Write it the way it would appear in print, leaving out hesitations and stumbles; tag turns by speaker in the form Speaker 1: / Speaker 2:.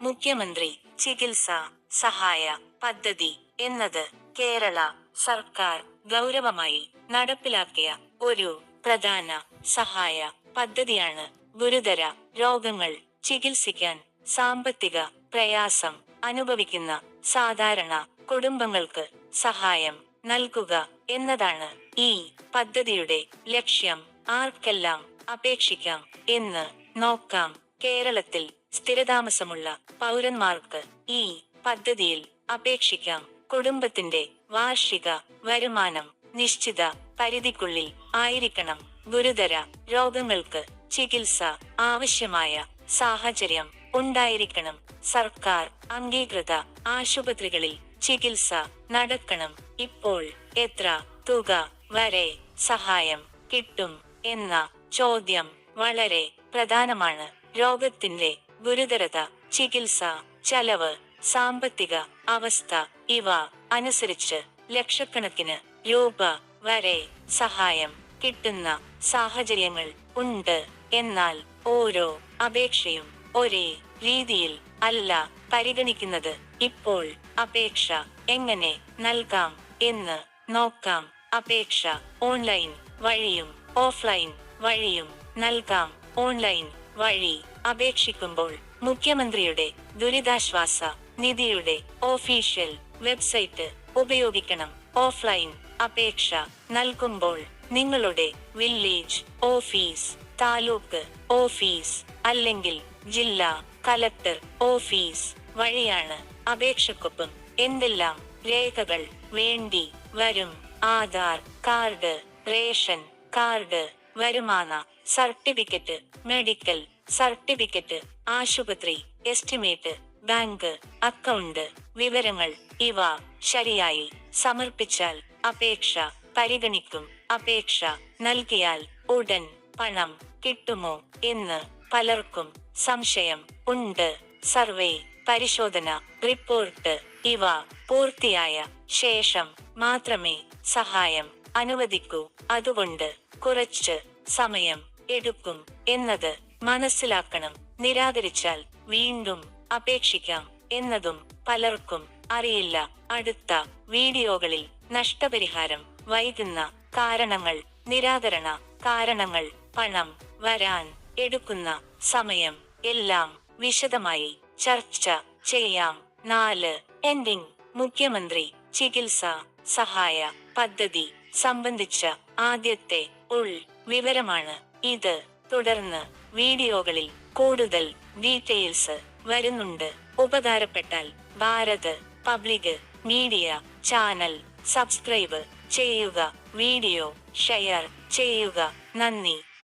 Speaker 1: മുഖ്യമന്ത്രി ചികിത്സാ സഹായ പദ്ധതി എന്നത് കേരള സർക്കാർ ഗൗരവമായി നടപ്പിലാക്കിയ ഒരു പ്രധാന സഹായ പദ്ധതിയാണ്. ഗുരുതര രോഗങ്ങൾ ചികിത്സിക്കാൻ സാമ്പത്തിക പ്രയാസം അനുഭവിക്കുന്ന സാധാരണ കുടുംബങ്ങൾക്ക് സഹായം നൽകുക എന്നതാണ് ഈ പദ്ധതിയുടെ ലക്ഷ്യം. ആർക്കെല്ലാം അപേക്ഷിക്കാം എന്ന് നോക്കാം. കേരളത്തിൽ സ്ഥിരതാമസമുള്ള പൗരന്മാർക്ക് ഈ പദ്ധതിയിൽ അപേക്ഷിക്കാം. കുടുംബത്തിന്റെ വാർഷിക വരുമാനം നിശ്ചിത പരിധിക്കുള്ളിൽ ആയിരിക്കണം. ഗുരുതര രോഗങ്ങൾക്ക് ചികിത്സ ആവശ്യമായ സാഹചര്യം ഉണ്ടായിരിക്കണം. സർക്കാർ അംഗീകൃത ആശുപത്രികളിൽ ചികിത്സ നടക്കണം. ഇപ്പോൾ എത്ര തുക വരെ സഹായം കിട്ടും എന്ന ചോദ്യം വളരെ പ്രധാനമാണ്. രോഗത്തിന്റെ ഗുരുതരത, ചികിത്സ ചെലവ്, സാമ്പത്തിക അവസ്ഥ ഇവ അനുസരിച്ച് ലക്ഷക്കണക്കിന് രൂപ വരെ സഹായം കിട്ടുന്ന സാഹചര്യങ്ങൾ ഉണ്ട്. എന്നാൽ ഓരോ അപേക്ഷയും ഒരേ രീതിയിൽ അല്ല പരിഗണിക്കുന്നത്. ഇപ്പോൾ അപേക്ഷ എങ്ങനെ നൽകാം എന്ന് നോക്കാം. അപേക്ഷ ഓൺലൈൻ വഴിയും ഓഫ്ലൈൻ വഴിയും നൽകാം. ഓൺലൈൻ വഴി അപേക്ഷിക്കുമ്പോൾ മുഖ്യമന്ത്രിയുടെ ദുരിതാശ്വാസ നിധിയുടെ ഒഫീഷ്യൽ വെബ്സൈറ്റ് ഉപയോഗിക്കണം. ഓഫ്ലൈൻ അപേക്ഷ നൽകുമ്പോൾ നിങ്ങളുടെ വില്ലേജ് ഓഫീസ്, താലൂക്ക് ഓഫീസ് അല്ലെങ്കിൽ ജില്ലാ കളക്ടർ ഓഫീസ് വഴിയാണ്. അപേക്ഷക്കൊപ്പം എന്തെല്ലാം രേഖകൾ വേണ്ടി വരും? ആധാർ കാർഡ്, റേഷൻ കാർഡ്, വരുമാന സർട്ടിഫിക്കറ്റ്, മെഡിക്കൽ സർട്ടിഫിക്കറ്റ്, ആശുപത്രി എസ്റ്റിമേറ്റ്, ബാങ്ക് അക്കൗണ്ട് വിവരങ്ങൾ ഇവ ശരിയായി സമർപ്പിച്ചാൽ അപേക്ഷ പരിഗണിക്കും. അപേക്ഷ നൽകിയാൽ ഉടൻ പണം കിട്ടുമോ എന്ന് പലർക്കും സംശയം ഉണ്ട്. സർവേ, പരിശോധന റിപ്പോർട്ട് ഇവ പൂർത്തിയായ ശേഷം മാത്രമേ സഹായം അനുവദിക്കൂ. അതുകൊണ്ട് കുറച്ച് സമയം എടുക്കും എന്നത് മനസ്സിലാക്കണം. നിരാകരിച്ചാൽ വീണ്ടും അപേക്ഷിക്കാം എന്നതും പലർക്കും അറിയില്ല. അടുത്ത വീഡിയോകളിൽ നഷ്ടപരിഹാരം വൈകുന്ന കാരണങ്ങൾ, നിരാകരണ കാരണങ്ങൾ, പണം വരാൻ എടുക്കുന്ന സമയം എല്ലാം വിശദമായി ചർച്ച ചെയ്യാം. 4. എൻഡിങ്. മുഖ്യമന്ത്രി ചികിത്സാ സഹായ പദ്ധതി സംബന്ധിച്ച ആദ്യത്തെ വിവരമാണ് ഇത്. തുടർന്ന് വീഡിയോകളിൽ കൂടുതൽ ഡീറ്റെയിൽസ് വരുന്നുണ്ട്. ഉപകാരപ്പെട്ടാൽ Bharat public media channel subscribe ചെയ്യുക, വീഡിയോ ഷെയർ ചെയ്യുക. നന്ദി.